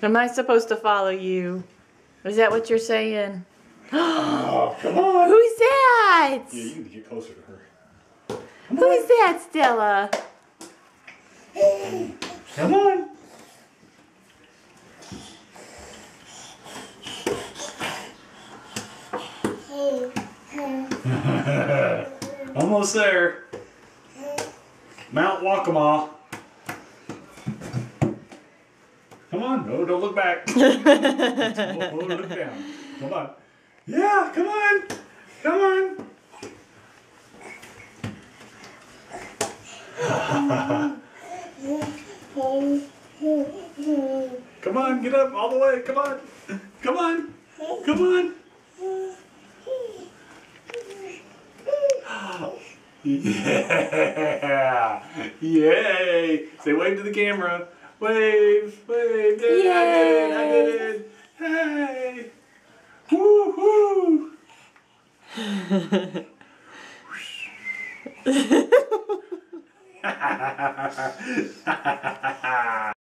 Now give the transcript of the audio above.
Am I supposed to follow you? Is that what you're saying? Oh, come on. Who's that? Yeah, you need to get closer to her. Who's that, Stella? Come on. Almost there. Mount Waccamaw. Come on. No, don't look back. Oh, look down. Come on. Yeah, come on. Come on. Come on, get up all the way. Come on. Come on. Come on. Yeah. Yay. Say wave to the camera. Wave. Wave. Yay. I did it. Hey. Woo hoo.